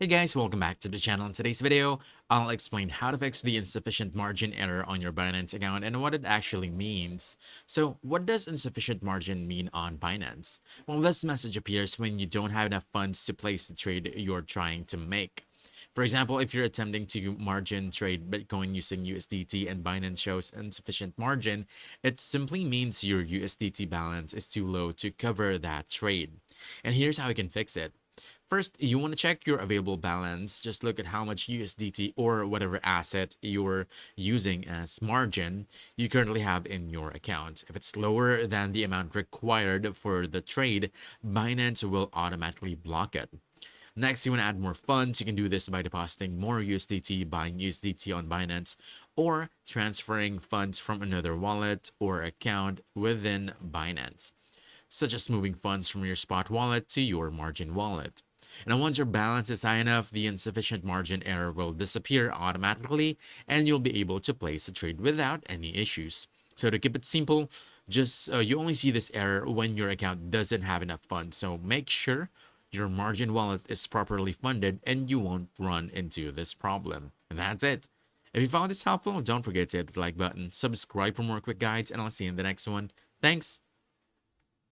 Hey guys, welcome back to the channel. In today's video, I'll explain how to fix the insufficient margin error on your Binance account and what it actually means. So, what does insufficient margin mean on Binance? Well, this message appears when you don't have enough funds to place the trade you're trying to make. For example, if you're attempting to margin trade Bitcoin using USDT and Binance shows insufficient margin, it simply means your USDT balance is too low to cover that trade. And here's how you can fix it. First, you want to check your available balance. Just look at how much USDT or whatever asset you're using as margin you currently have in your account. If it's lower than the amount required for the trade, Binance will automatically block it. Next, you want to add more funds. You can do this by depositing more USDT, buying USDT on Binance, or transferring funds from another wallet or account within Binance, such as moving funds from your spot wallet to your margin wallet. And once your balance is high enough, the insufficient margin error will disappear automatically and you'll be able to place the trade without any issues. So to keep it simple, just you only see this error when your account doesn't have enough funds. So make sure your margin wallet is properly funded and you won't run into this problem. And that's it. If you found this helpful, don't forget to hit the like button, subscribe for more quick guides, and I'll see you in the next one. Thanks.